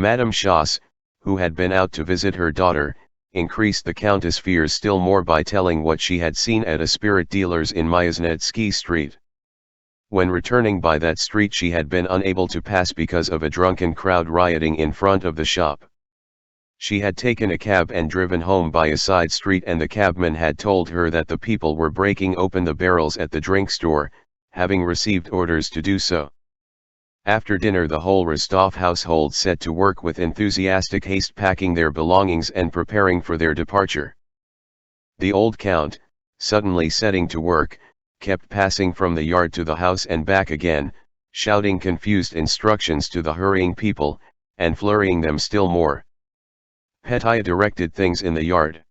Madame Schoss, who had been out to visit her daughter, increased the countess' fears still more by telling what she had seen at a spirit dealer's in Myasnitski Street. When returning by that street she had been unable to pass because of a drunken crowd rioting in front of the shop. She had taken a cab and driven home by a side street, and the cabman had told her that the people were breaking open the barrels at the drink store, having received orders to do so. After dinner the whole Rostov household set to work with enthusiastic haste, packing their belongings and preparing for their departure. The old count, suddenly setting to work, kept passing from the yard to the house and back again, shouting confused instructions to the hurrying people, and flurrying them still more. Petya directed things in the yard.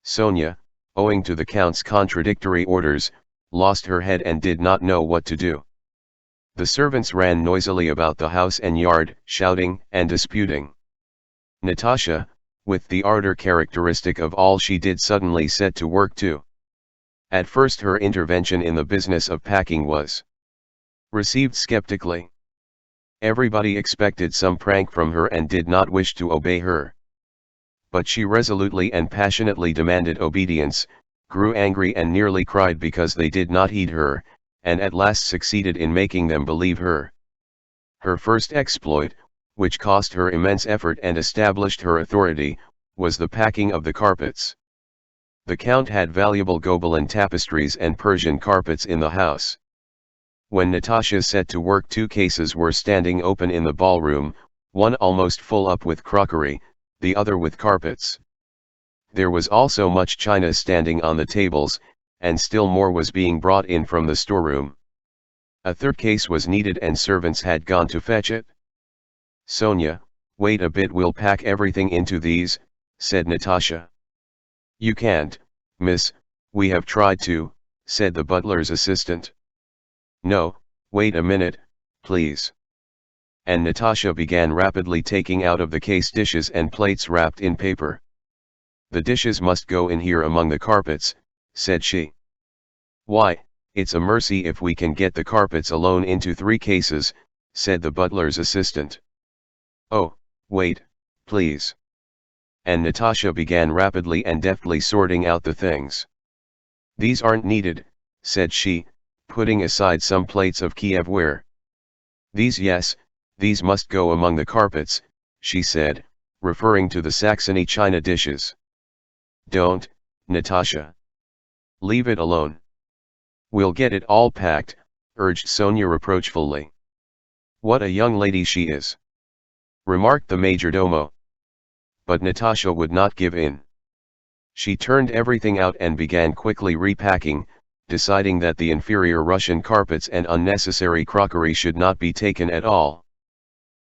Sonya, owing to the count's contradictory orders, lost her head and did not know what to do. The servants ran noisily about the house and yard, shouting and disputing. Natasha, with the ardor characteristic of all she did, suddenly set to work too. At first her intervention in the business of packing was received skeptically. Everybody expected some prank from her and did not wish to obey her. But she resolutely and passionately demanded obedience, grew angry and nearly cried because they did not heed her, and at last succeeded in making them believe her. Her first exploit, which cost her immense effort and established her authority, was the packing of the carpets. The count had valuable Gobelin tapestries and Persian carpets in the house. When Natasha set to work 2 cases were standing open in the ballroom, one almost full up with crockery, the other with carpets. There was also much china standing on the tables, and still more was being brought in from the storeroom. A 3rd case was needed and servants had gone to fetch it. "Sonya, wait a bit, we'll pack everything into these," said Natasha. "You can't, miss, we have tried to," said the butler's assistant. "No, wait a minute, please." And Natasha began rapidly taking out of the case dishes and plates wrapped in paper. "The dishes must go in here among the carpets," said she. "Why, it's a mercy if we can get the carpets alone into 3 cases, said the butler's assistant. "Oh, wait, please." And Natasha began rapidly and deftly sorting out the things. "These aren't needed," said she, putting aside some plates of Kiev ware. "These, yes, these must go among the carpets," she said, referring to the Saxony china dishes. "Don't, Natasha. Leave it alone." "We'll get it all packed," urged Sonya reproachfully. "What a young lady she is," remarked the majordomo. But Natasha would not give in. She turned everything out and began quickly repacking, deciding that the inferior Russian carpets and unnecessary crockery should not be taken at all.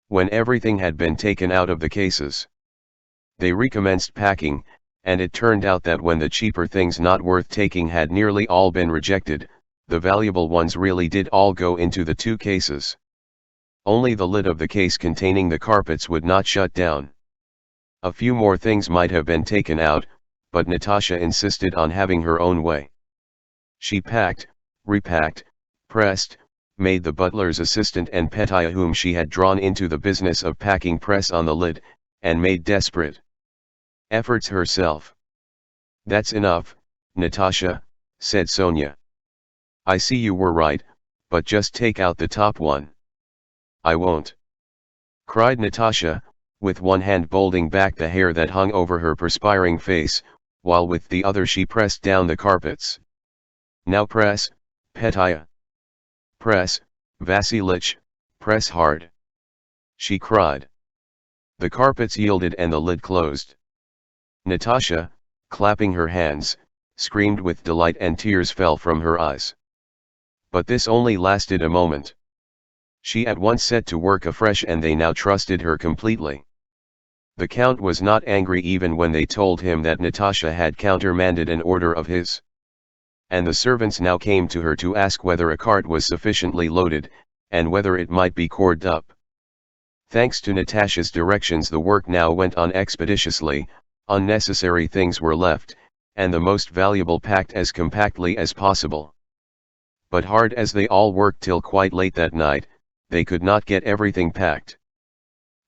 When everything had been taken out of the cases, they recommenced packing, and it turned out that when the cheaper things not worth taking had nearly all been rejected, the valuable ones really did all go into the 2 cases. Only the lid of the case containing the carpets would not shut down. A few more things might have been taken out, but Natasha insisted on having her own way. She packed, repacked, pressed, made the butler's assistant and Petya, whom she had drawn into the business of packing, press on the lid, and made desperate efforts herself. "That's enough, Natasha," said Sonya. "I see you were right, but just take out the top one." "I won't," cried Natasha, with one hand holding back the hair that hung over her perspiring face, while with the other she pressed down the carpets. "Now press, Petya. Press, Vasilich, press hard," she cried. The carpets yielded and the lid closed. Natasha, clapping her hands, screamed with delight and tears fell from her eyes. But this only lasted a moment. She at once set to work afresh and they now trusted her completely. The count was not angry even when they told him that Natasha had countermanded an order of his. And the servants now came to her to ask whether a cart was sufficiently loaded, and whether it might be corded up. Thanks to Natasha's directions the work now went on expeditiously, unnecessary things were left, and the most valuable packed as compactly as possible. But hard as they all worked till quite late that night, they could not get everything packed.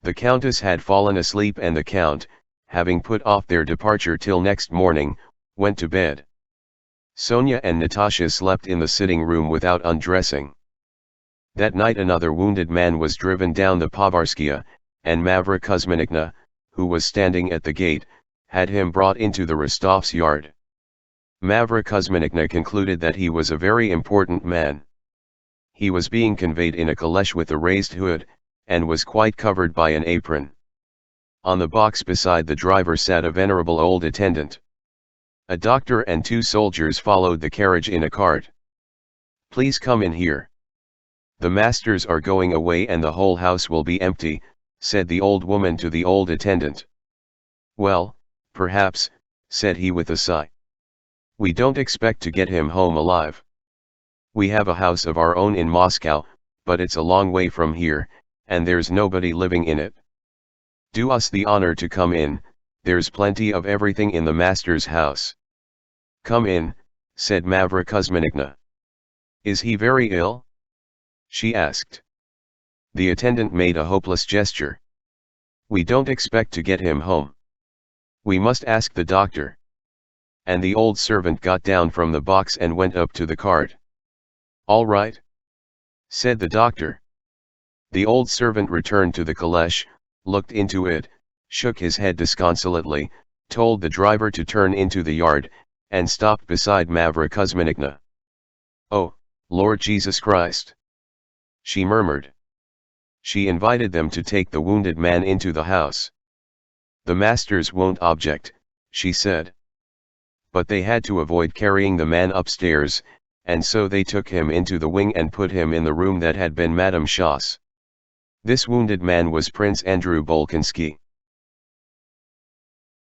The countess had fallen asleep and the count, having put off their departure till next morning, went to bed. Sonya and Natasha slept in the sitting room without undressing. That night another wounded man was driven down the Povarskia, and Mavra Kuzminikna, who was standing at the gate, had him brought into the Rostov's yard. Mavra Kuzminikna concluded that he was a very important man. He was being conveyed in a caleche with a raised hood, and was quite covered by an apron. On the box beside the driver sat a venerable old attendant. A doctor and 2 soldiers followed the carriage in a cart. "Please come in here. The masters are going away and the whole house will be empty," said the old woman to the old attendant. "Well, perhaps," said he with a sigh. "We don't expect to get him home alive. We have a house of our own in Moscow, but it's a long way from here, and there's nobody living in it. Do us the honor to come in, there's plenty of everything in the master's house." "Come in," said Mavra Kuzminikna. "Is he very ill?" she asked. The attendant made a hopeless gesture. "We don't expect to get him home. We must ask the doctor." And the old servant got down from the box and went up to the cart. "All right," said the doctor. The old servant returned to the caleche, looked into it, shook his head disconsolately, told the driver to turn into the yard, and stopped beside Mavra Kuzminikna. "Oh, Lord Jesus Christ!" she murmured. She invited them to take the wounded man into the house. "The masters won't object," she said. But they had to avoid carrying the man upstairs, and so they took him into the wing and put him in the room that had been Madame Schoss. This wounded man was Prince Andrew Bolkonsky.